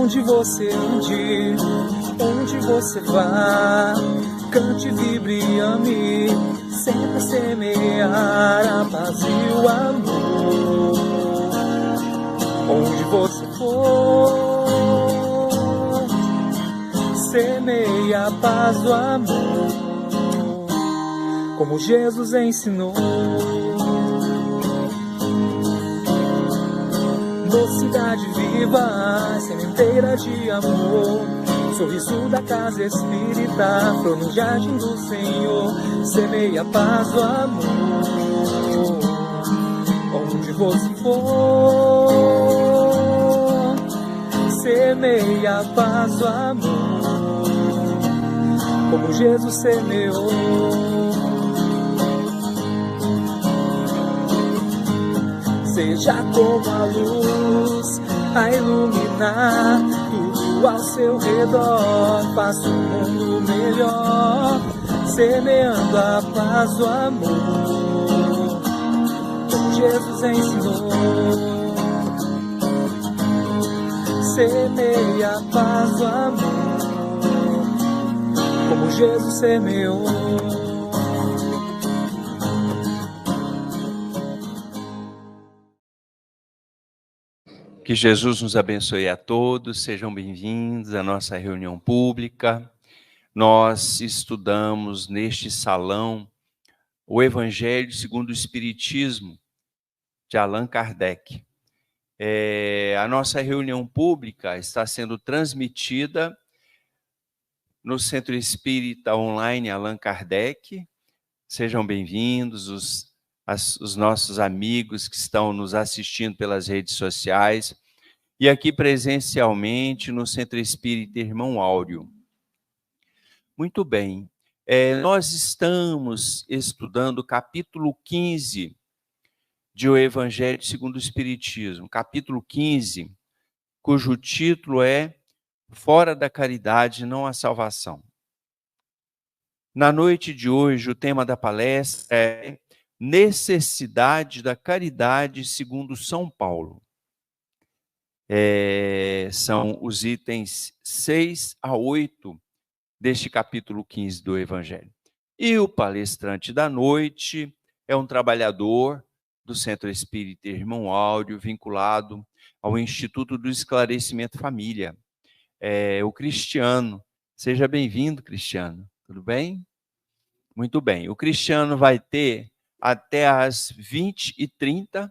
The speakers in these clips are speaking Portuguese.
Onde você ande, onde você vá, cante, vibre e ame, sempre semear a paz e o amor. Onde você for, semeia a paz e o amor, como Jesus ensinou. Mocidade viva, sementeira de amor, sorriso da casa espírita, flor no jardim do Senhor, semeia a paz do amor. Onde você for, semeia a paz do amor, como Jesus semeou. Seja como a luz a iluminar tudo ao seu redor, faça um mundo melhor, semeando a paz do amor, como Jesus ensinou. Semeia a paz do amor, como Jesus semeou. Que Jesus nos abençoe a todos, sejam bem-vindos à nossa reunião pública. Nós estudamos neste salão o Evangelho segundo o Espiritismo, de Allan Kardec. A nossa reunião pública está sendo transmitida no Centro Espírita Online Allan Kardec. Sejam bem-vindos os nossos amigos que estão nos assistindo pelas redes sociais e aqui presencialmente no Centro Espírita Irmão Áureo. Muito bem, nós estamos estudando o capítulo 15 de O Evangelho segundo o Espiritismo, capítulo 15, cujo título é Fora da Caridade não há salvação. Na noite de hoje, o tema da palestra é Necessidade da Caridade segundo São Paulo. São os itens 6 a 8 deste capítulo 15 do Evangelho. E o palestrante da noite é um trabalhador do Centro Espírita Irmão Áureo, vinculado ao Instituto do Esclarecimento Família, o Cristiano. Seja bem-vindo, Cristiano. Tudo bem? Muito bem. O Cristiano vai ter até às 20h30,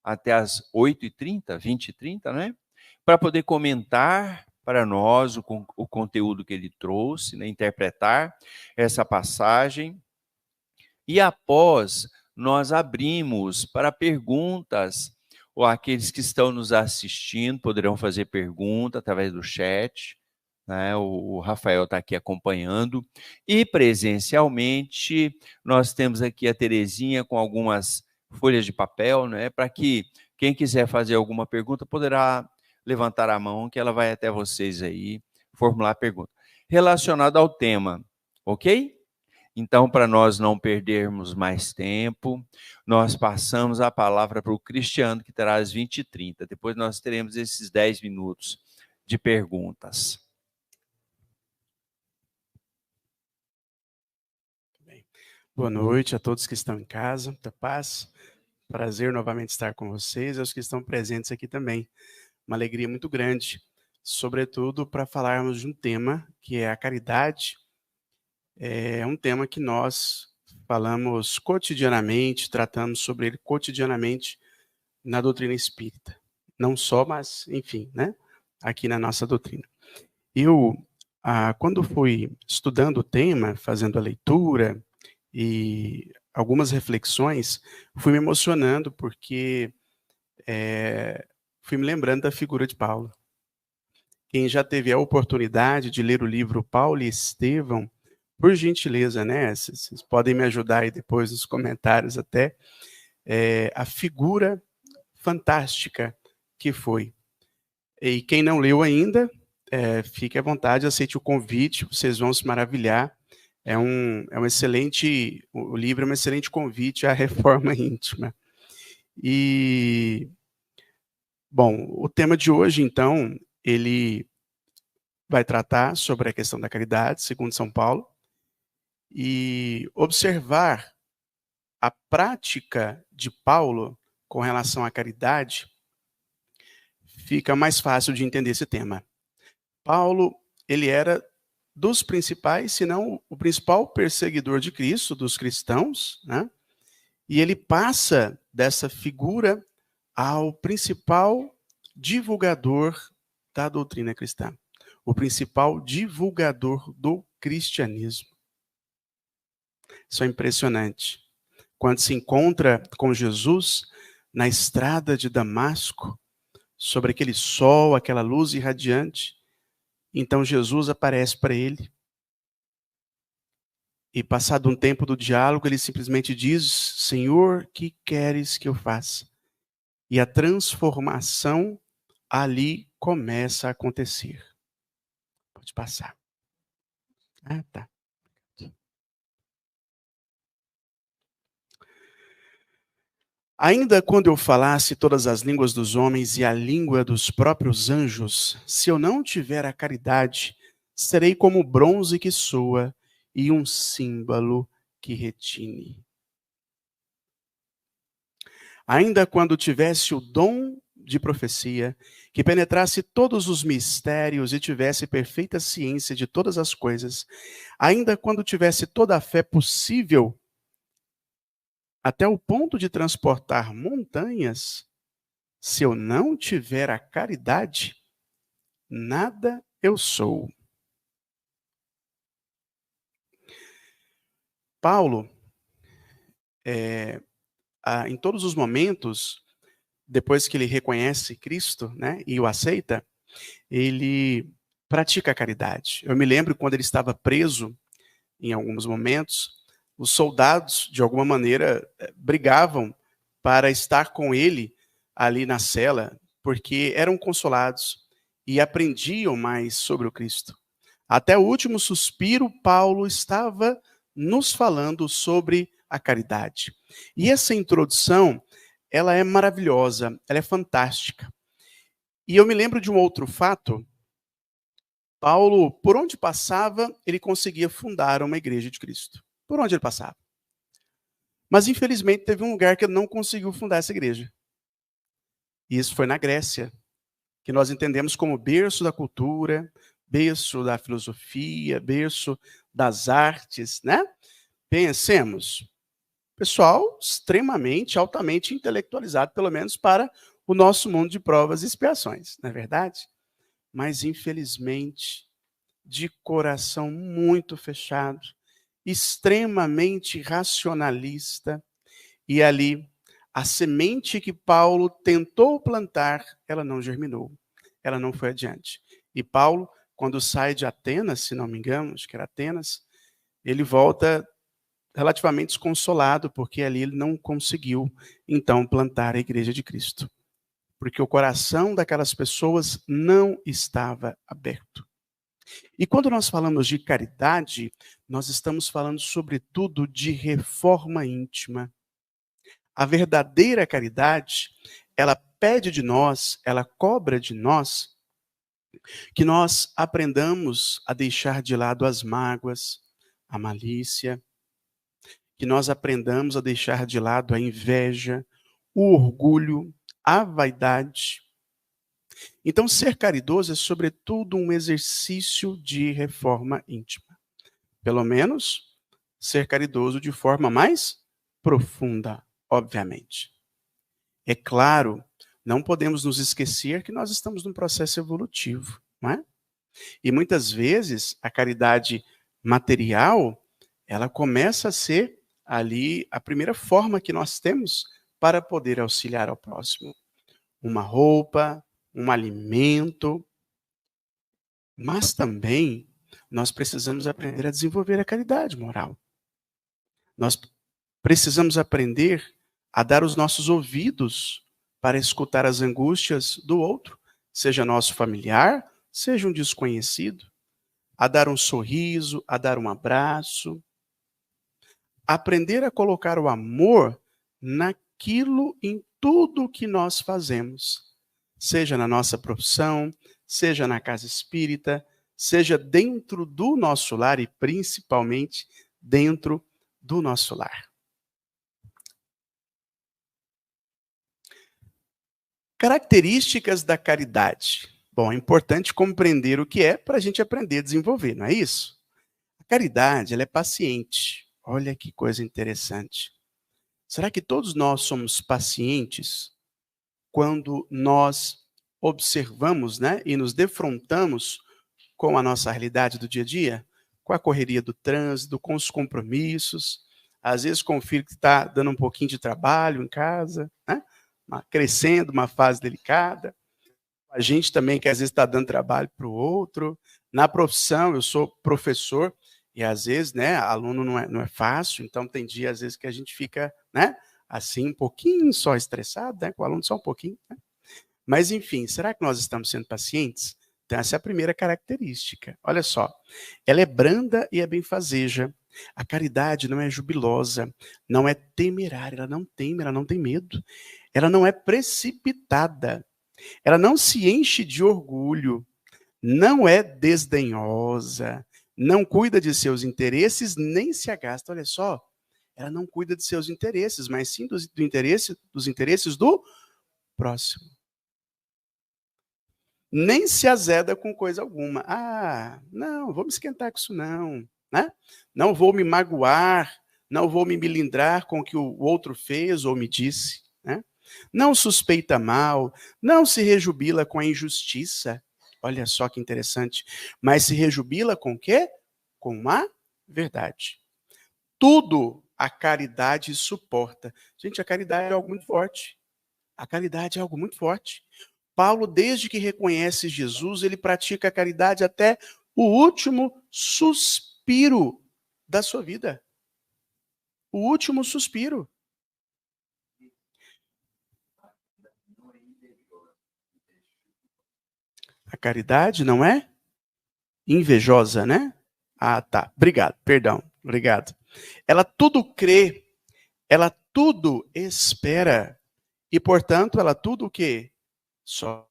até às 8h30, 20h30, né? Para poder comentar para nós o conteúdo que ele trouxe, né? Interpretar essa passagem. E após, nós abrimos para perguntas, ou aqueles que estão nos assistindo poderão fazer pergunta através do chat, né? O Rafael está aqui acompanhando. E presencialmente, nós temos aqui a Terezinha com algumas folhas de papel, né? Para que quem quiser fazer alguma pergunta poderá levantar a mão, que ela vai até vocês aí, formular a pergunta. Relacionada ao tema, ok? Então, para nós não perdermos mais tempo, nós passamos a palavra para o Cristiano, que terá às 20h30. Depois nós teremos esses 10 minutos de perguntas. Boa noite a todos que estão em casa, muita paz, prazer novamente estar com vocês e aos que estão presentes aqui também. Uma alegria muito grande, sobretudo para falarmos de um tema que é a caridade. É um tema que nós falamos cotidianamente, tratamos sobre ele cotidianamente na doutrina espírita. Não só, mas enfim, né? Aqui na nossa doutrina. Eu, quando fui estudando o tema, fazendo a leitura e algumas reflexões, fui me emocionando porque fui me lembrando da figura de Paulo. Quem já teve a oportunidade de ler o livro Paulo e Estevão, por gentileza, né? Vocês podem me ajudar aí depois nos comentários até, a figura fantástica que foi. E quem não leu ainda, fique à vontade, aceite o convite, vocês vão se maravilhar. É um excelente, o livro é um excelente convite à reforma íntima. E, bom, o tema de hoje, então, ele vai tratar sobre a questão da caridade, segundo São Paulo, e observar a prática de Paulo com relação à caridade, fica mais fácil de entender esse tema. Paulo, ele era dos principais, se não o principal perseguidor de Cristo, dos cristãos, né? E ele passa dessa figura ao principal divulgador da doutrina cristã, o principal divulgador do cristianismo. Isso é impressionante. Quando se encontra com Jesus na estrada de Damasco, sobre aquele sol, aquela luz irradiante, então Jesus aparece para ele. E passado um tempo do diálogo, ele simplesmente diz: Senhor, que queres que eu faça? E a transformação ali começa a acontecer. Pode passar. Ah, tá. Ainda quando eu falasse todas as línguas dos homens e a língua dos próprios anjos, se eu não tiver a caridade, serei como bronze que soa e um símbolo que retine. Ainda quando tivesse o dom de profecia, que penetrasse todos os mistérios e tivesse perfeita ciência de todas as coisas, ainda quando tivesse toda a fé possível, até o ponto de transportar montanhas, se eu não tiver a caridade, nada eu sou. Paulo, em todos os momentos, depois que ele reconhece Cristo, né, e o aceita, ele pratica a caridade. Eu me lembro quando ele estava preso, em alguns momentos, os soldados, de alguma maneira, brigavam para estar com ele ali na cela, porque eram consolados e aprendiam mais sobre o Cristo. Até o último suspiro, Paulo estava nos falando sobre a caridade. E essa introdução, ela é maravilhosa, ela é fantástica. E eu me lembro de um outro fato. Paulo, por onde passava, ele conseguia fundar uma igreja de Cristo. Por onde ele passava. Mas, infelizmente, teve um lugar que ele não conseguiu fundar essa igreja. E isso foi na Grécia, que nós entendemos como berço da cultura, berço da filosofia, berço das artes, né? Pensemos, pessoal extremamente, altamente intelectualizado, pelo menos para o nosso mundo de provas e expiações, não é verdade? Mas, infelizmente, de coração muito fechado, extremamente racionalista, e ali a semente que Paulo tentou plantar, ela não germinou, ela não foi adiante. E Paulo, quando sai de Atenas, se não me engano, acho que era Atenas, ele volta relativamente desconsolado, porque ali ele não conseguiu, então, plantar a igreja de Cristo. Porque o coração daquelas pessoas não estava aberto. E quando nós falamos de caridade, nós estamos falando, sobretudo, de reforma íntima. A verdadeira caridade, ela pede de nós, ela cobra de nós, que nós aprendamos a deixar de lado as mágoas, a malícia, que nós aprendamos a deixar de lado a inveja, o orgulho, a vaidade. Então, ser caridoso é, sobretudo, um exercício de reforma íntima. Pelo menos, ser caridoso de forma mais profunda, obviamente. É claro, não podemos nos esquecer que nós estamos num processo evolutivo, não é? E muitas vezes, a caridade material, ela começa a ser ali a primeira forma que nós temos para poder auxiliar ao próximo. Uma roupa, um alimento, mas também nós precisamos aprender a desenvolver a caridade moral. Nós precisamos aprender a dar os nossos ouvidos para escutar as angústias do outro, seja nosso familiar, seja um desconhecido, a dar um sorriso, a dar um abraço. Aprender a colocar o amor naquilo, em tudo que nós fazemos, seja na nossa profissão, seja na casa espírita, seja dentro do nosso lar e principalmente dentro do nosso lar. Características da caridade. Bom, é importante compreender o que é para a gente aprender a desenvolver, não é isso? A caridade, ela é paciente. Olha que coisa interessante. Será que todos nós somos pacientes quando nós observamos, né, e nos defrontamos com a nossa realidade do dia a dia? Com a correria do trânsito, com os compromissos, às vezes com o filho que está dando um pouquinho de trabalho em casa, né? Crescendo, uma fase delicada. A gente também que às vezes está dando trabalho para o outro. Na profissão, eu sou professor e às vezes, né, aluno não é fácil, então tem dia às vezes que a gente fica, né, assim um pouquinho só estressado, né, com o aluno só um pouquinho. Né? Mas enfim, será que nós estamos sendo pacientes? Então essa é a primeira característica. Olha só, ela é branda e é benfazeja. A caridade não é jubilosa, não é temerária, ela não teme, ela não tem medo. Ela não é precipitada, ela não se enche de orgulho, não é desdenhosa, não cuida de seus interesses, nem se agasta. Olha só, ela não cuida de seus interesses, mas sim dos interesses do próximo. Nem se azeda com coisa alguma. Ah, não, vou me esquentar com isso não, né? Não vou me magoar, não vou me melindrar com o que o outro fez ou me disse, né? Não suspeita mal, não se rejubila com a injustiça. Olha só que interessante. Mas se rejubila com o quê? Com a verdade. Tudo a caridade suporta. Gente, a caridade é algo muito forte. A caridade é algo muito forte. Paulo, desde que reconhece Jesus, ele pratica a caridade até o último suspiro da sua vida. O último suspiro. A caridade não é invejosa, né? Ah, tá. Obrigado, perdão. Obrigado. Ela tudo crê, ela tudo espera. E, portanto, ela tudo o quê? Só.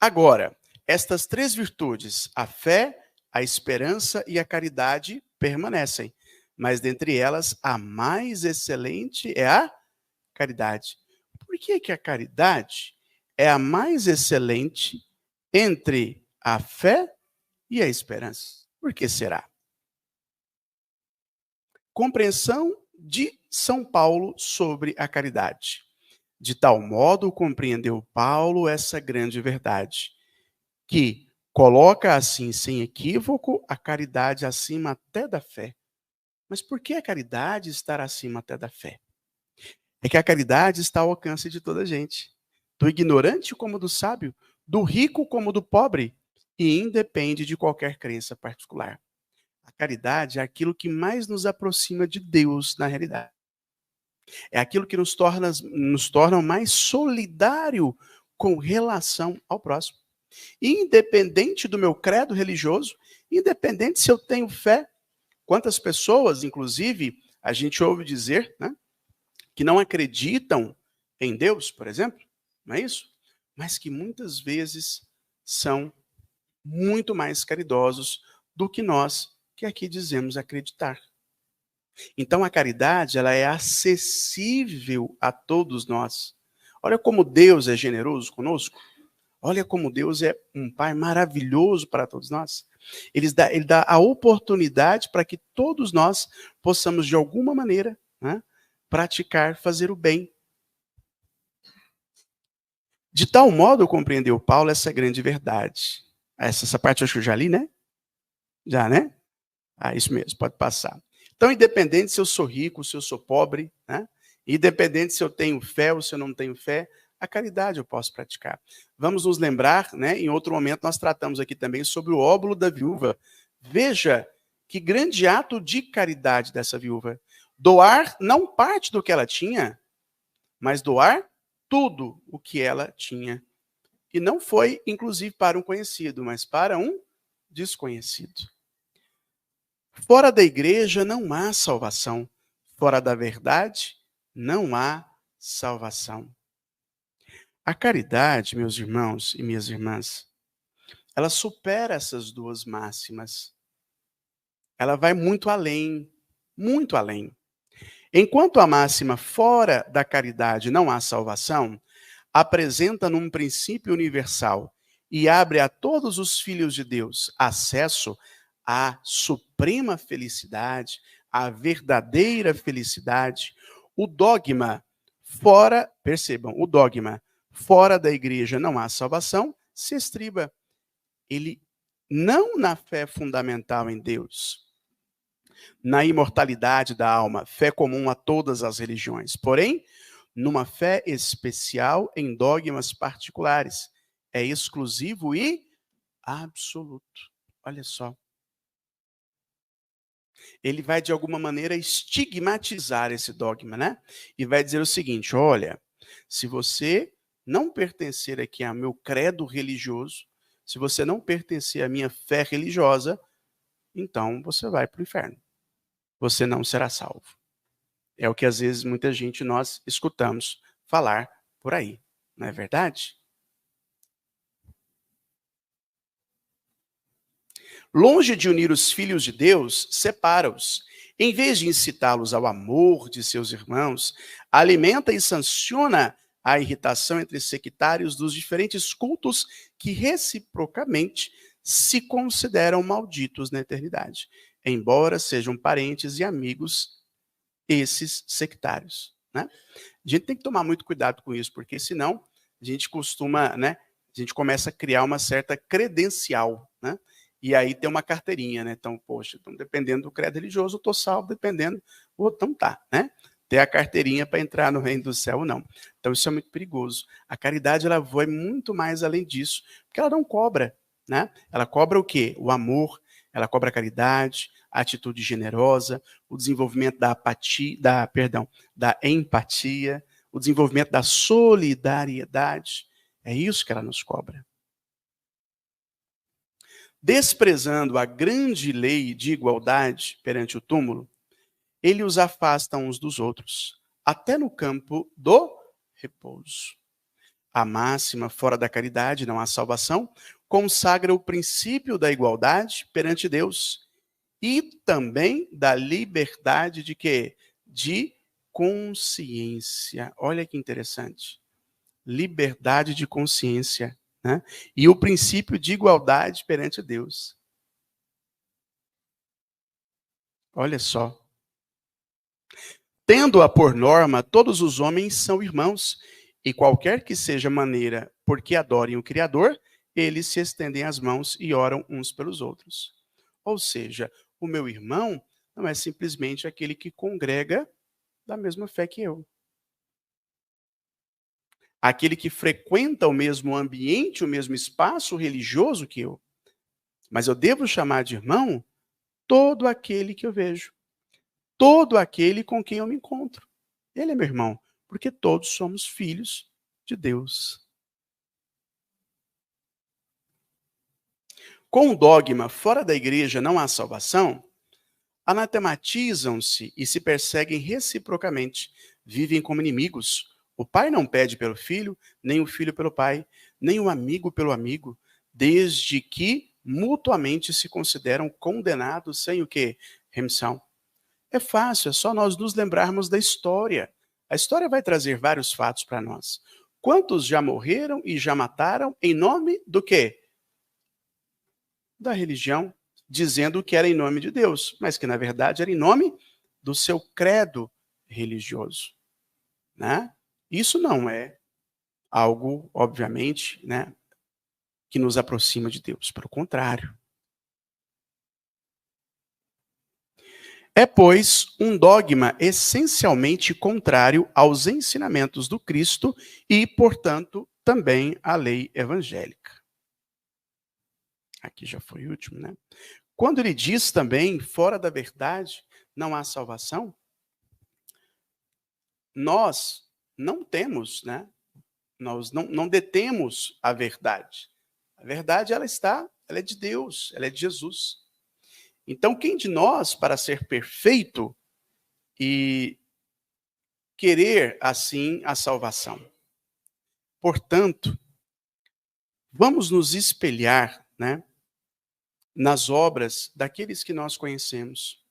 Agora, estas três virtudes, a fé, a esperança e a caridade, permanecem. Mas, dentre elas, a mais excelente é a caridade. Por que a caridade é a mais excelente entre a fé e a esperança? Por que será? Compreensão de São Paulo sobre a caridade. De tal modo compreendeu Paulo essa grande verdade, que coloca assim, sem equívoco, a caridade acima até da fé. Mas por que a caridade estar acima até da fé? É que a caridade está ao alcance de toda a gente, do ignorante como do sábio, do rico como do pobre, e independe de qualquer crença particular. A caridade é aquilo que mais nos aproxima de Deus na realidade. É aquilo que nos torna mais solidário com relação ao próximo. Independente do meu credo religioso, independente se eu tenho fé. Quantas pessoas, inclusive, a gente ouve dizer, né, que não acreditam em Deus, por exemplo, não é isso? Mas que muitas vezes são muito mais caridosos do que nós que aqui dizemos acreditar. Então a caridade, ela é acessível a todos nós. Olha como Deus é generoso conosco. Olha como Deus é um Pai maravilhoso para todos nós. Ele dá a oportunidade para que todos nós possamos, de alguma maneira, né, praticar, fazer o bem. De tal modo compreendeu Paulo essa grande verdade. Essa parte eu acho que eu já li, né? Já, né? Ah, isso mesmo, pode passar. Então, independente se eu sou rico, se eu sou pobre, né? Independente se eu tenho fé ou se eu não tenho fé, a caridade eu posso praticar. Vamos nos lembrar, né? Em outro momento nós tratamos aqui também sobre o óbolo da viúva. Veja que grande ato de caridade dessa viúva. Doar não parte do que ela tinha, mas doar tudo o que ela tinha. E não foi, inclusive, para um conhecido, mas para um desconhecido. Fora da igreja não há salvação. Fora da verdade não há salvação. A caridade, meus irmãos e minhas irmãs, ela supera essas duas máximas. Ela vai muito além, muito além. Enquanto a máxima fora da caridade não há salvação, apresenta num princípio universal e abre a todos os filhos de Deus acesso à suprema felicidade, à verdadeira felicidade. O dogma fora, percebam, o dogma fora da igreja não há salvação, se estriba. Ele não na fé fundamental em Deus, na imortalidade da alma, fé comum a todas as religiões, porém, numa fé especial em dogmas particulares. É exclusivo e absoluto. Olha só. Ele vai, de alguma maneira, estigmatizar esse dogma, né? E vai dizer o seguinte: olha, se você não pertencer aqui ao meu credo religioso, se você não pertencer à minha fé religiosa, então você vai para o inferno. Você não será salvo. É o que às vezes muita gente nós escutamos falar por aí, não é verdade? Longe de unir os filhos de Deus, separa-os. Em vez de incitá-los ao amor de seus irmãos, alimenta e sanciona a irritação entre sectários dos diferentes cultos que reciprocamente se consideram malditos na eternidade, embora sejam parentes e amigos esses sectários, né? A gente tem que tomar muito cuidado com isso, porque senão a gente costuma, né? A gente começa a criar uma certa credencial, né? E aí tem uma carteirinha, né? Então, poxa, então, dependendo do credo religioso, eu estou salvo, dependendo, então tá, né? Ter a carteirinha para entrar no reino do céu ou não. Então, isso é muito perigoso. A caridade, ela vai muito mais além disso, porque ela não cobra, né? Ela cobra o quê? O amor, ela cobra a caridade, a atitude generosa, o desenvolvimento da apatia, da empatia, o desenvolvimento da solidariedade. É isso que ela nos cobra. Desprezando a grande lei de igualdade perante o túmulo, ele os afasta uns dos outros, até no campo do repouso. A máxima fora da caridade não há salvação consagra o princípio da igualdade perante Deus e também da liberdade de quê? De consciência. Olha que interessante. Liberdade de consciência, né? E o princípio de igualdade perante Deus. Olha só. Tendo-a por norma, todos os homens são irmãos, e qualquer que seja a maneira por que adorem o Criador, eles se estendem as mãos e oram uns pelos outros. Ou seja, o meu irmão não é simplesmente aquele que congrega da mesma fé que eu. Aquele que frequenta o mesmo ambiente, o mesmo espaço religioso que eu. Mas eu devo chamar de irmão todo aquele que eu vejo. Todo aquele com quem eu me encontro. Ele é meu irmão, porque todos somos filhos de Deus. Com o dogma fora da igreja não há salvação, anatematizam-se e se perseguem reciprocamente, vivem como inimigos. O pai não pede pelo filho, nem o filho pelo pai, nem o amigo pelo amigo, desde que mutuamente se consideram condenados sem o quê? Remissão. É fácil, é só nós nos lembrarmos da história. A história vai trazer vários fatos para nós. Quantos já morreram e já mataram em nome do quê? Da religião, dizendo que era em nome de Deus, mas que na verdade era em nome do seu credo religioso, né? Isso não é algo, obviamente, né, que nos aproxima de Deus, pelo contrário. É, pois, um dogma essencialmente contrário aos ensinamentos do Cristo e, portanto, também à lei evangélica. Aqui já foi o último, né? Quando ele diz também, fora da verdade não há salvação, nós não temos, né? Nós não detemos a verdade. A verdade, ela é de Deus, ela é de Jesus. Então, quem de nós, para ser perfeito e querer, assim, a salvação? Portanto, vamos nos espelhar, né, nas obras daqueles que nós conhecemos.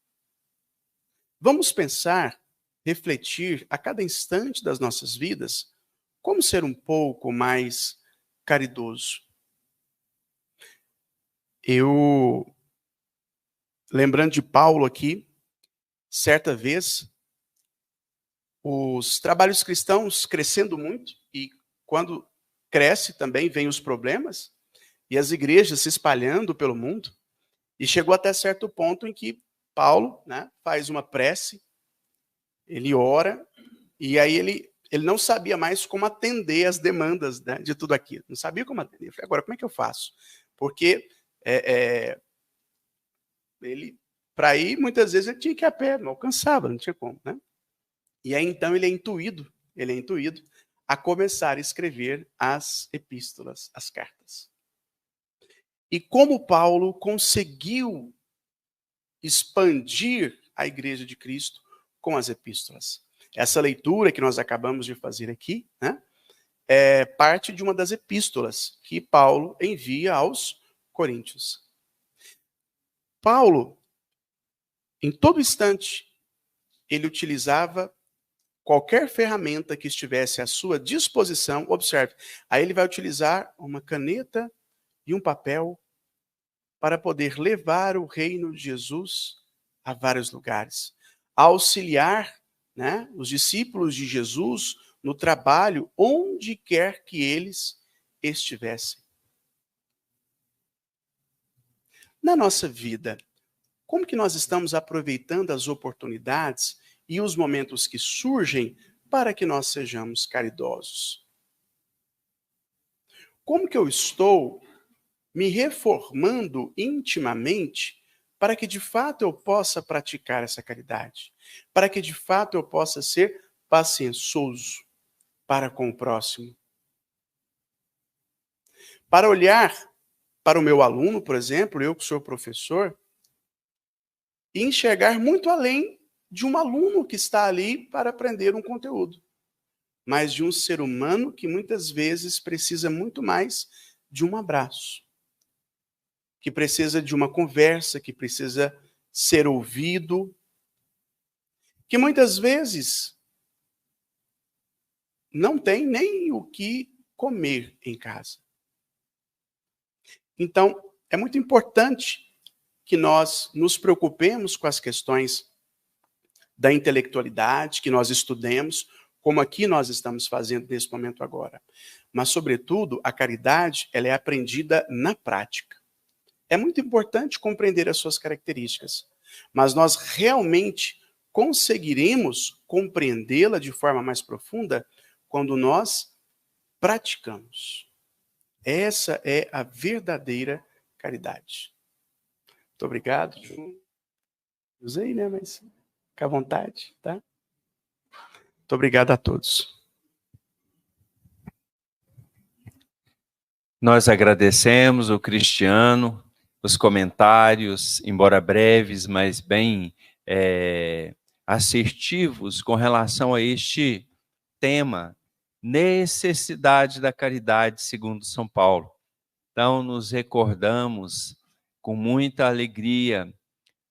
Vamos pensar, refletir a cada instante das nossas vidas como ser um pouco mais caridoso. Eu, lembrando de Paulo aqui, certa vez, os trabalhos cristãos crescendo muito, e quando cresce também vem os problemas, e as igrejas se espalhando pelo mundo, e chegou até certo ponto em que Paulo, né, faz uma prece, ele ora, e aí ele não sabia mais como atender as demandas, né, de tudo aquilo. Não sabia como atender. Eu falei, agora, como é que eu faço? Porque ele, para ir, muitas vezes ele tinha que ir a pé, não alcançava, não tinha como, né? E aí, então, ele é intuído a começar a escrever as epístolas, as cartas. E como Paulo conseguiu expandir a igreja de Cristo com as epístolas. Essa leitura que nós acabamos de fazer aqui, né, é parte de uma das epístolas que Paulo envia aos Coríntios. Paulo, em todo instante, ele utilizava qualquer ferramenta que estivesse à sua disposição. Observe, aí ele vai utilizar uma caneta e um papel para poder levar o reino de Jesus a vários lugares, auxiliar, né, os discípulos de Jesus no trabalho onde quer que eles estivessem. Na nossa vida, como que nós estamos aproveitando as oportunidades e os momentos que surgem para que nós sejamos caridosos? Como que eu estou me reformando intimamente para que de fato eu possa praticar essa caridade, para que de fato eu possa ser paciencioso para com o próximo? Para olhar para o meu aluno, por exemplo, eu que sou professor, e enxergar muito além de um aluno que está ali para aprender um conteúdo, mas de um ser humano que muitas vezes precisa muito mais de um abraço, que precisa de uma conversa, que precisa ser ouvido, que muitas vezes não tem nem o que comer em casa. Então, é muito importante que nós nos preocupemos com as questões da intelectualidade, que nós estudemos, como aqui nós estamos fazendo nesse momento agora. Mas, sobretudo, a caridade, ela é aprendida na prática. É muito importante compreender as suas características, mas nós realmente conseguiremos compreendê-la de forma mais profunda quando nós praticamos. Essa é a verdadeira caridade. Muito obrigado. Usei, né? Mas fica à vontade, tá? Muito obrigado a todos. Nós agradecemos o Cristiano, os comentários, embora breves, mas bem assertivos com relação a este tema, necessidade da caridade segundo São Paulo. Então, nos recordamos com muita alegria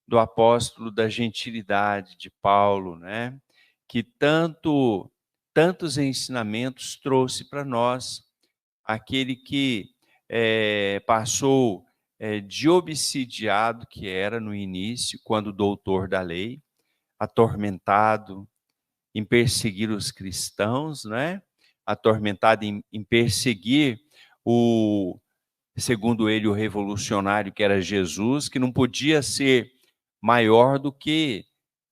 do apóstolo da gentilidade de Paulo, né? Que tantos ensinamentos trouxe para nós, aquele que passou de obsidiado que era no início, quando doutor da lei, atormentado em perseguir os cristãos, né? Atormentado em perseguir segundo ele, o revolucionário que era Jesus, que não podia ser maior do que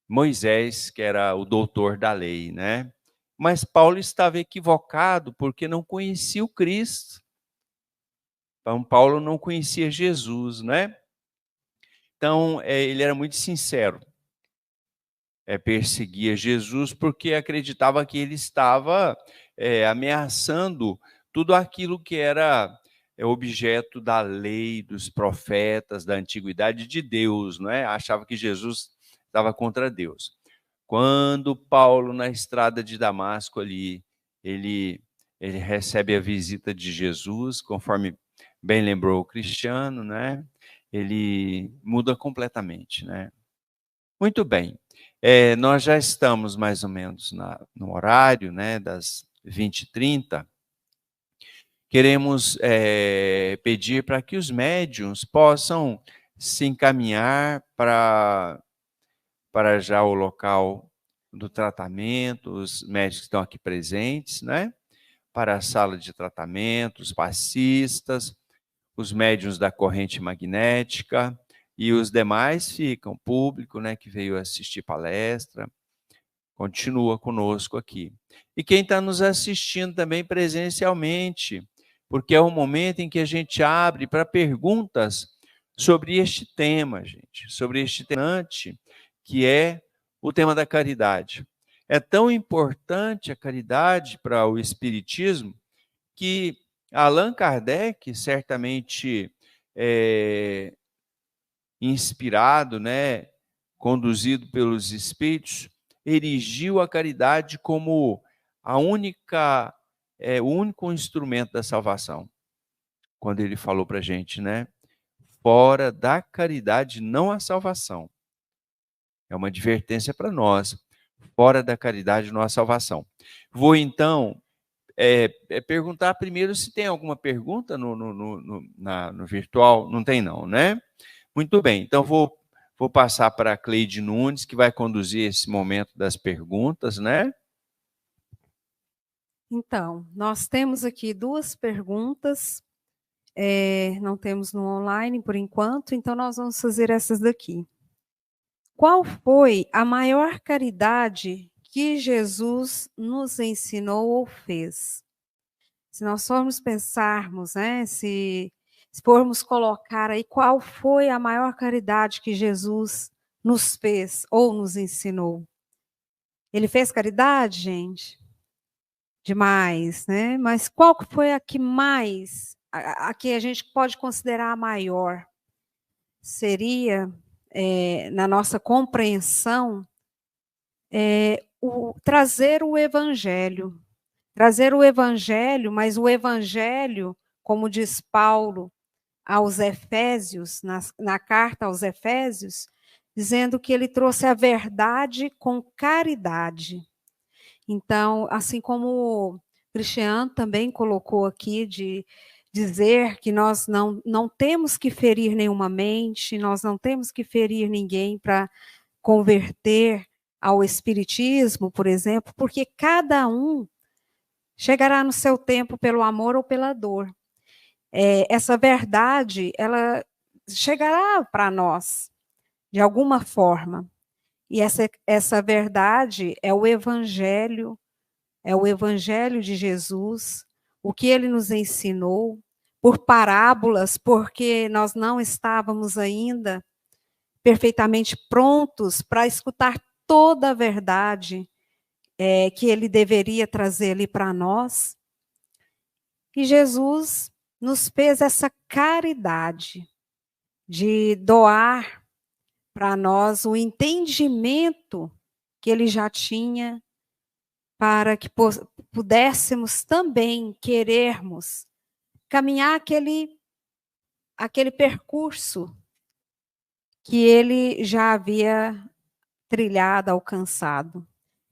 Moisés, que era o doutor da lei, né? Mas Paulo estava equivocado porque não conhecia o Cristo. Então, Paulo não conhecia Jesus, né? Então, ele era muito sincero. Perseguia Jesus porque acreditava que ele estava ameaçando tudo aquilo que era objeto da lei, dos profetas, da antiguidade de Deus, não é? Achava que Jesus estava contra Deus. Quando Paulo, na estrada de Damasco ali, ele ele recebe a visita de Jesus, conforme bem lembrou o Cristiano, né? Ele muda completamente, né? Muito bem. Nós já estamos mais ou menos no horário, né, das 20h30. Queremos pedir para que os médiuns possam se encaminhar para já o local do tratamento, os médicos que estão aqui presentes, né? Para a sala de tratamento, os passistas, os médiuns da corrente magnética, e os demais ficam, público, né, que veio assistir palestra, continua conosco aqui. E quem está nos assistindo também presencialmente, porque é o momento em que a gente abre para perguntas sobre este tema, gente, sobre este tema que é o tema da caridade. É tão importante a caridade para o Espiritismo que Allan Kardec, certamente inspirado, né, conduzido pelos Espíritos, erigiu a caridade como o único instrumento da salvação. Quando ele falou para a gente, né, fora da caridade não há salvação. É uma advertência para nós. Fora da caridade não há salvação. Vou então perguntar primeiro se tem alguma pergunta no virtual. Não tem não, né? Muito bem, então vou passar para a Cleide Nunes, que vai conduzir esse momento das perguntas, né? Então, nós temos aqui 2 perguntas, não temos no online por enquanto, então nós vamos fazer essas daqui. Qual foi a maior caridade que Jesus nos ensinou ou fez? Se nós formos pensarmos, né, se formos colocar aí qual foi a maior caridade que Jesus nos fez ou nos ensinou. Ele fez caridade, gente? Demais, né? Mas qual foi a que mais, a que a gente pode considerar a maior? Seria, na nossa compreensão, trazer o Evangelho. Trazer o Evangelho, mas o Evangelho, como diz Paulo aos Efésios, na carta aos Efésios, dizendo que ele trouxe a verdade com caridade. Então, assim como o Cristiano também colocou aqui, de dizer que nós não temos que ferir nenhuma mente, nós não temos que ferir ninguém para converter ao Espiritismo, por exemplo, porque cada um chegará no seu tempo pelo amor ou pela dor. Essa verdade, ela chegará para nós, de alguma forma. E essa verdade é o Evangelho de Jesus, o que ele nos ensinou, por parábolas, porque nós não estávamos ainda perfeitamente prontos para escutar toda a verdade que ele deveria trazer ali para nós. E Jesus nos fez essa caridade de doar para nós o entendimento que ele já tinha, para que pudéssemos também querermos caminhar aquele percurso que ele já havia trilhado, alcançado.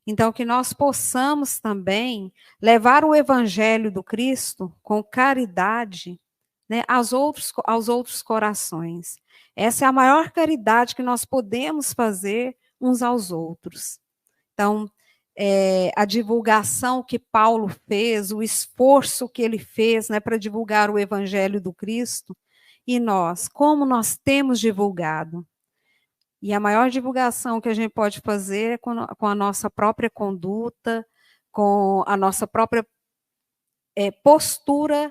Então, que nós possamos também levar o Evangelho do Cristo com caridade, né, aos outros corações. Essa é a maior caridade que nós podemos fazer uns aos outros. Então, a divulgação que Paulo fez, o esforço que ele fez, né, para divulgar o Evangelho do Cristo, e nós, como nós temos divulgado? E a maior divulgação que a gente pode fazer é com a nossa própria conduta, com a nossa própria postura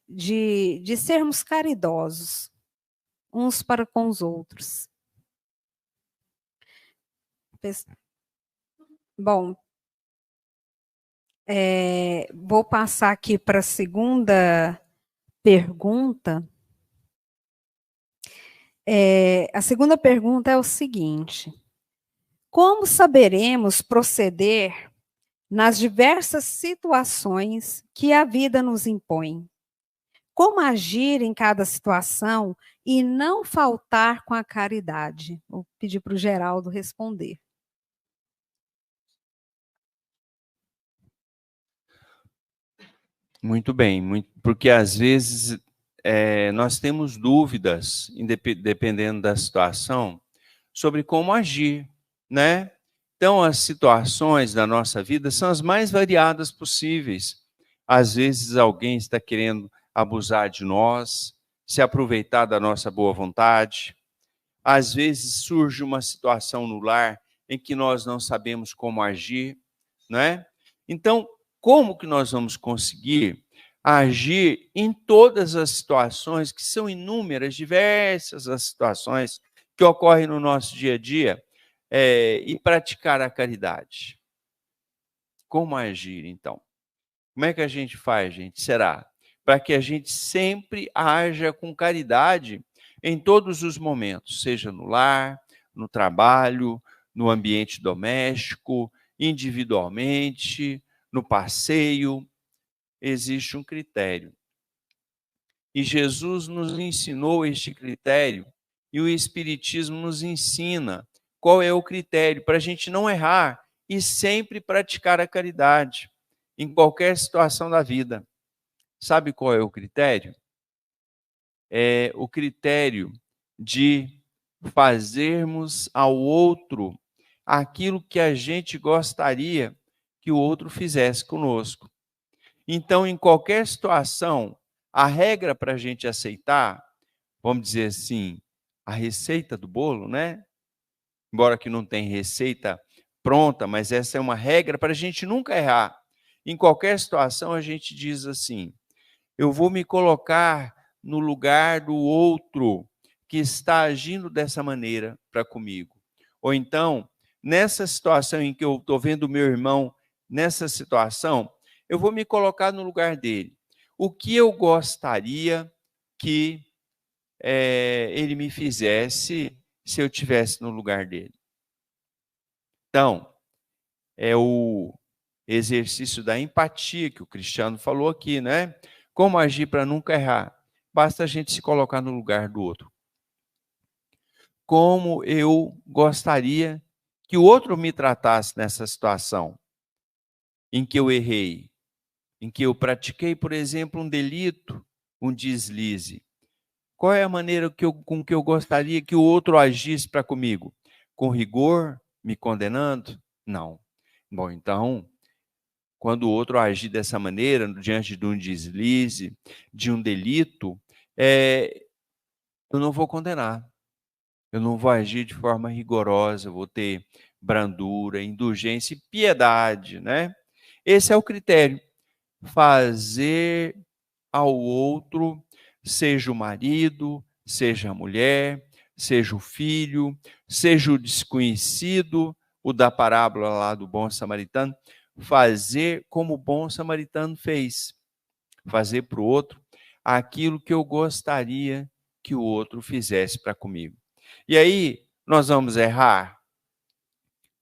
de sermos caridosos uns para com os outros. Bom, vou passar aqui para a segunda pergunta. A segunda pergunta é o seguinte: como saberemos proceder nas diversas situações que a vida nos impõe. Como agir em cada situação e não faltar com a caridade? Vou pedir para o Geraldo responder. Muito bem, porque às vezes nós temos dúvidas, dependendo da situação, sobre como agir, né? Então, as situações da nossa vida são as mais variadas possíveis. Às vezes, alguém está querendo abusar de nós, se aproveitar da nossa boa vontade. Às vezes, surge uma situação no lar em que nós não sabemos como agir, né? Então, como que nós vamos conseguir agir em todas as situações, que são inúmeras, diversas as situações que ocorrem no nosso dia a dia, e praticar a caridade? Como agir, então? Como é que a gente faz, gente? Será? Para que a gente sempre haja com caridade em todos os momentos, seja no lar, no trabalho, no ambiente doméstico, individualmente, no passeio. Existe um critério. E Jesus nos ensinou este critério, e o Espiritismo nos ensina qual é o critério para a gente não errar e sempre praticar a caridade em qualquer situação da vida. Sabe qual é o critério? É o critério de fazermos ao outro aquilo que a gente gostaria que o outro fizesse conosco. Então, em qualquer situação, a regra para a gente aceitar, vamos dizer assim, a receita do bolo, né? Embora que não tenha receita pronta, mas essa é uma regra para a gente nunca errar. Em qualquer situação, a gente diz assim: eu vou me colocar no lugar do outro que está agindo dessa maneira para comigo. Ou então, nessa situação em que eu estou vendo o meu irmão nessa situação, eu vou me colocar no lugar dele. O que eu gostaria que ele me fizesse se eu estivesse no lugar dele? Então, é o exercício da empatia que o Cristiano falou aqui, né? Como agir para nunca errar? Basta a gente se colocar no lugar do outro. Como eu gostaria que o outro me tratasse nessa situação em que eu errei, em que eu pratiquei, por exemplo, um delito, um deslize. Qual é a maneira com que eu gostaria que o outro agisse para comigo? Com rigor, me condenando? Não. Bom, então, quando o outro agir dessa maneira, diante de um deslize, de um delito, eu não vou condenar. Eu não vou agir de forma rigorosa, eu vou ter brandura, indulgência e piedade, né? Esse é o critério. Fazer ao outro, seja o marido, seja a mulher, seja o filho, seja o desconhecido, o da parábola lá do bom samaritano, fazer como o bom samaritano fez. Fazer para o outro aquilo que eu gostaria que o outro fizesse para comigo. E aí, nós vamos errar?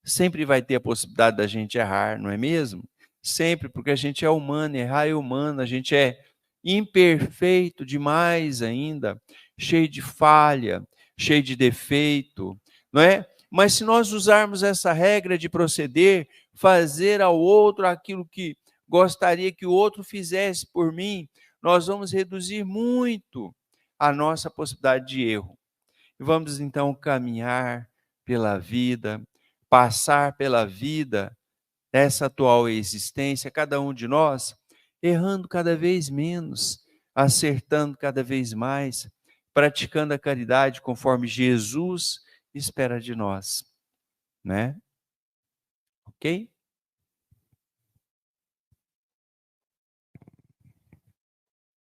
Sempre vai ter a possibilidade da gente errar, não é mesmo? Sempre, porque a gente é humano, errar é humano, a gente é imperfeito demais ainda, cheio de falha, cheio de defeito, não é? Mas se nós usarmos essa regra de proceder, fazer ao outro aquilo que gostaria que o outro fizesse por mim, nós vamos reduzir muito a nossa possibilidade de erro. E vamos então caminhar pela vida, passar pela vida dessa atual existência, cada um de nós, errando cada vez menos, acertando cada vez mais, praticando a caridade conforme Jesus espera de nós, né? Ok?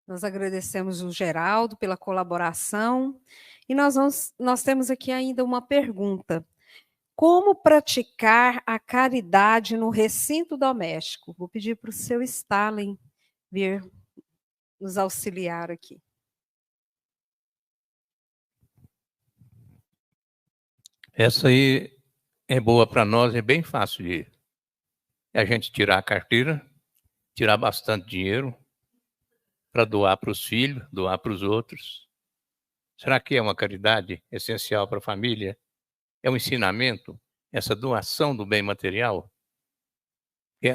Nós agradecemos o Geraldo pela colaboração e nós temos aqui ainda uma pergunta. Como praticar a caridade no recinto doméstico? Vou pedir para o seu Stalin vir nos auxiliar aqui. Essa aí é boa para nós, é bem fácil é a gente tirar a carteira, tirar bastante dinheiro para doar para os filhos, doar para os outros. Será que é uma caridade essencial para a família? É um ensinamento, essa doação do bem material?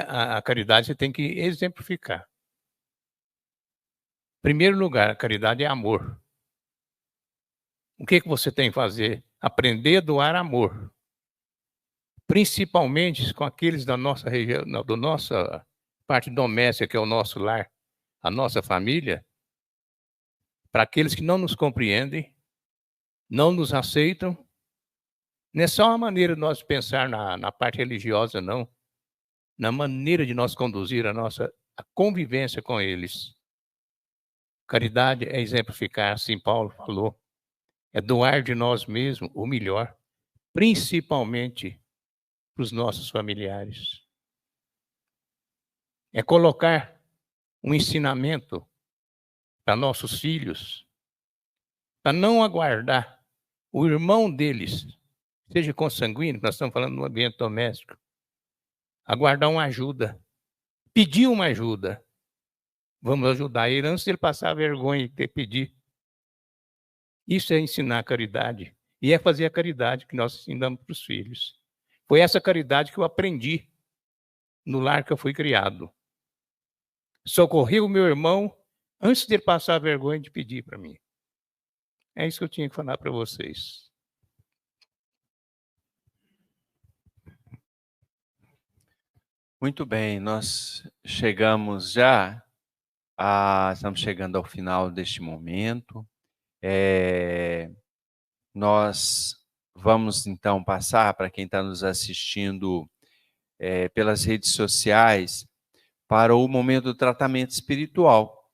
A caridade você tem que exemplificar. Em primeiro lugar, a caridade é amor. O que você tem que fazer? Aprender a doar amor. Principalmente com aqueles da nossa região, da nossa parte doméstica, que é o nosso lar, a nossa família, para aqueles que não nos compreendem, não nos aceitam. Não é só uma maneira de nós pensar na parte religiosa, não. Na maneira de nós conduzir a convivência com eles. Caridade é exemplificar, assim Paulo falou, é doar de nós mesmos o melhor, principalmente para os nossos familiares. É colocar um ensinamento para nossos filhos, para não aguardar o irmão deles, seja consanguíneo, nós estamos falando no ambiente doméstico, aguardar uma ajuda, pedir uma ajuda. Vamos ajudar ele antes de ele passar a vergonha de pedir. Isso é ensinar a caridade. E é fazer a caridade que nós ensinamos para os filhos. Foi essa caridade que eu aprendi no lar que eu fui criado. Socorri o meu irmão antes de ele passar a vergonha de pedir para mim. É isso que eu tinha que falar para vocês. Muito bem, nós chegamos estamos chegando ao final deste momento. Nós vamos então passar para quem está nos assistindo pelas redes sociais para o momento do tratamento espiritual.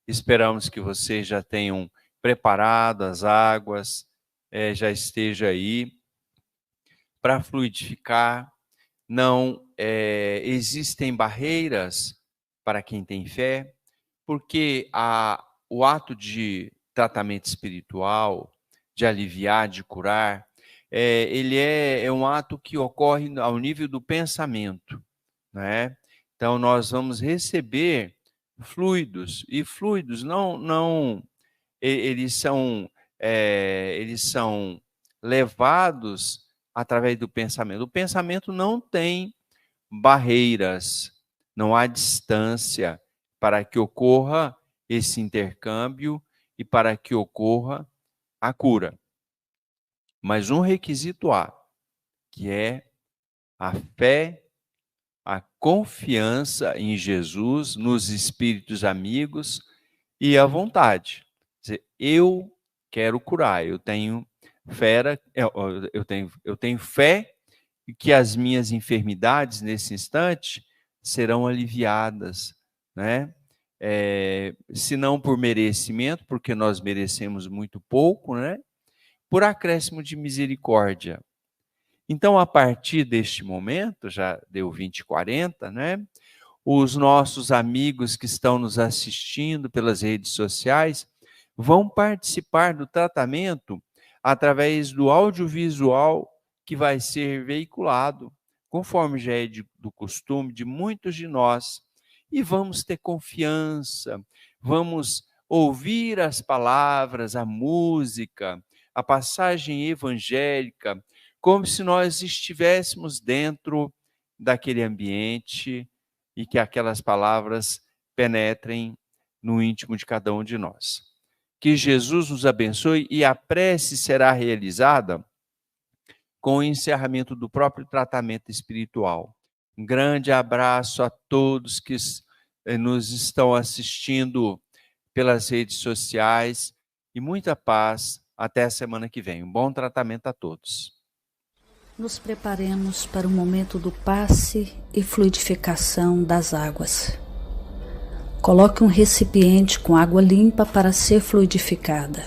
Esperamos que vocês já tenham preparado as águas, já esteja aí para fluidificar. Não existem barreiras para quem tem fé, porque o ato de tratamento espiritual, de aliviar, de curar, ele é um ato que ocorre ao nível do pensamento, né? Então, nós vamos receber fluidos, e fluidos eles são levados através do pensamento. O pensamento não tem barreiras, não há distância para que ocorra esse intercâmbio e para que ocorra a cura. Mas um requisito há, que é a fé, a confiança em Jesus, nos espíritos amigos e a vontade. Quer dizer, eu quero curar, eu tenho fé que as minhas enfermidades nesse instante serão aliviadas, né? Se não por merecimento, porque nós merecemos muito pouco, né? Por acréscimo de misericórdia. Então, a partir deste momento, já deu 20h40, né? Os nossos amigos que estão nos assistindo pelas redes sociais vão participar do tratamento através do audiovisual que vai ser veiculado, conforme já é do costume de muitos de nós. E vamos ter confiança, vamos ouvir as palavras, a música, a passagem evangélica, como se nós estivéssemos dentro daquele ambiente e que aquelas palavras penetrem no íntimo de cada um de nós. Que Jesus nos abençoe e a prece será realizada com o encerramento do próprio tratamento espiritual. Um grande abraço a todos que nos estão assistindo pelas redes sociais e muita paz até a semana que vem. Um bom tratamento a todos. Nos preparemos para o momento do passe e fluidificação das águas. Coloque um recipiente com água limpa para ser fluidificada.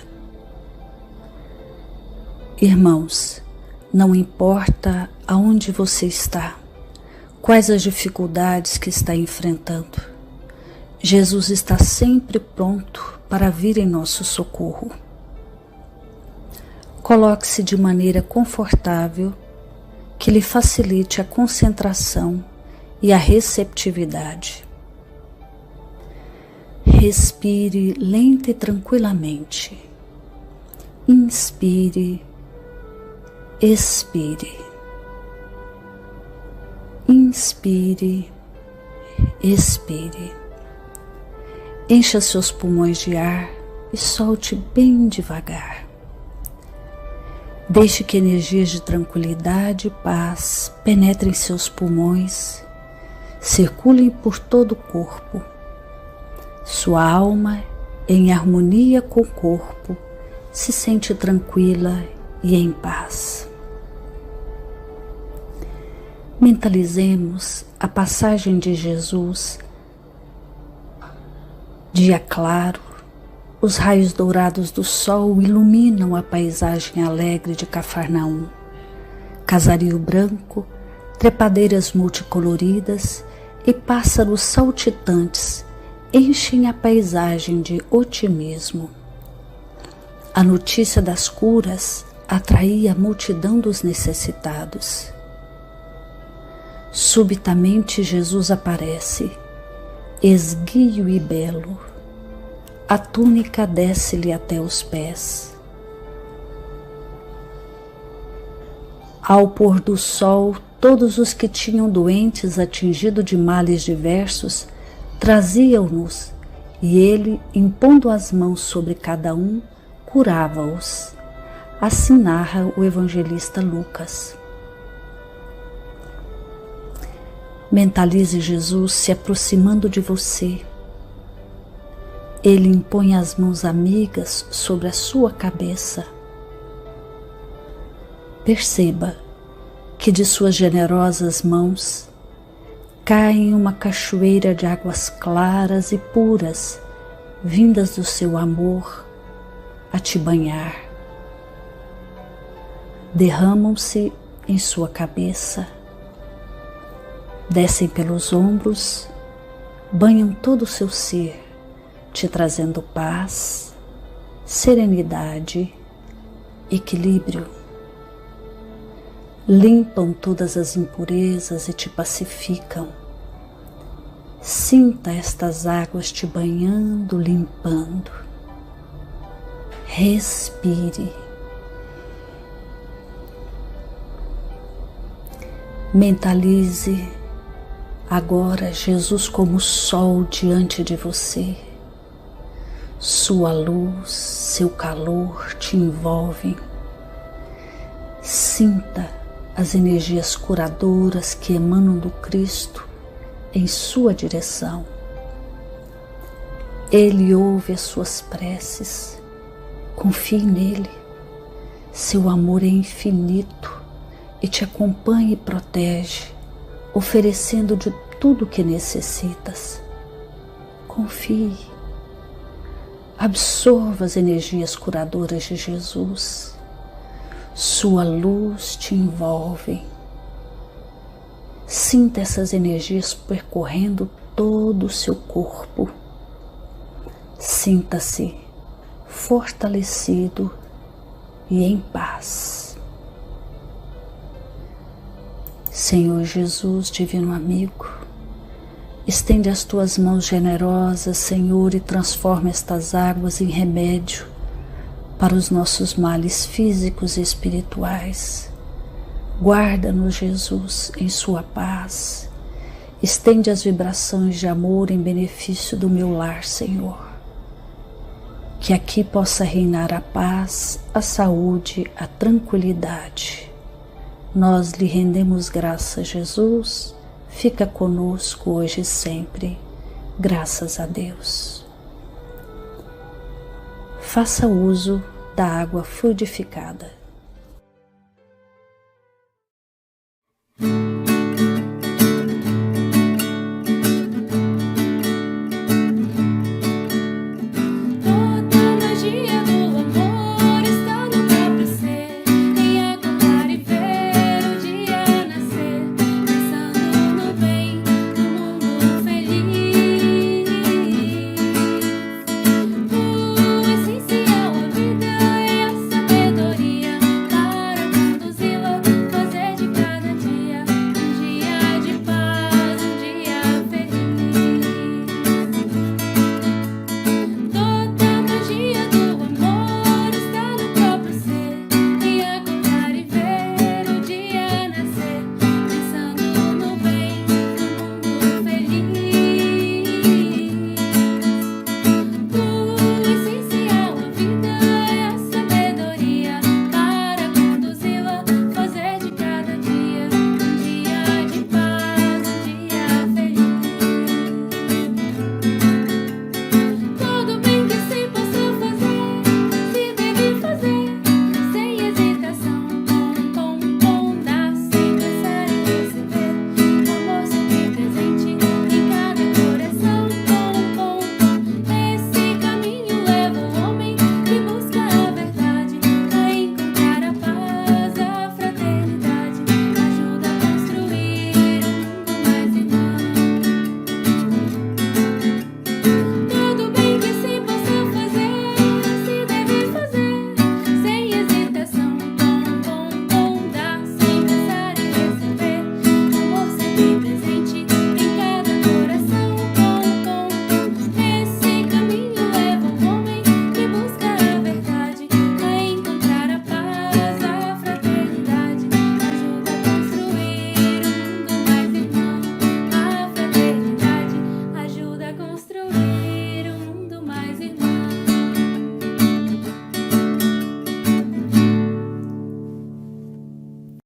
Irmãos, não importa aonde você está, quais as dificuldades que está enfrentando, Jesus está sempre pronto para vir em nosso socorro. Coloque-se de maneira confortável, que lhe facilite a concentração e a receptividade. Respire lenta e tranquilamente. Inspire, expire. Inspire, expire. Encha seus pulmões de ar e solte bem devagar. Deixe que energias de tranquilidade e paz penetrem seus pulmões, circulem por todo o corpo. Sua alma, em harmonia com o corpo, se sente tranquila e em paz. Mentalizemos a passagem de Jesus. Dia claro, os raios dourados do sol iluminam a paisagem alegre de Cafarnaum. Casario branco, trepadeiras multicoloridas e pássaros saltitantes enchem a paisagem de otimismo. A notícia das curas atraía a multidão dos necessitados. Subitamente Jesus aparece, esguio e belo. A túnica desce-lhe até os pés. Ao pôr do sol, todos os que tinham doentes atingidos de males diversos traziam-nos, e ele, impondo as mãos sobre cada um, curava-os. Assim narra o evangelista Lucas. Mentalize Jesus se aproximando de você. Ele impõe as mãos amigas sobre a sua cabeça. Perceba que de suas generosas mãos cai uma cachoeira de águas claras e puras, vindas do seu amor, a te banhar. Derramam-se em sua cabeça, descem pelos ombros, banham todo o seu ser, te trazendo paz, serenidade, equilíbrio. Limpam todas as impurezas e te pacificam. Sinta estas águas te banhando, limpando. Respire. Mentalize agora Jesus como sol diante de você. Sua luz, seu calor te envolvem. Sinta as energias curadoras que emanam do Cristo em sua direção. Ele ouve as suas preces. Confie nele. Seu amor é infinito e te acompanha e protege, oferecendo de tudo o que necessitas. Confie. Absorva as energias curadoras de Jesus. Sua luz te envolve. Sinta essas energias percorrendo todo o seu corpo. Sinta-se fortalecido e em paz. Senhor Jesus, divino amigo, estende as tuas mãos generosas, Senhor, e transforma estas águas em remédio para os nossos males físicos e espirituais. Guarda-nos, Jesus, em sua paz. Estende as vibrações de amor em benefício do meu lar, Senhor. Que aqui possa reinar a paz, a saúde, a tranquilidade. Nós lhe rendemos graças, Jesus. Fica conosco hoje e sempre. Graças a Deus. Faça uso da água fluidificada.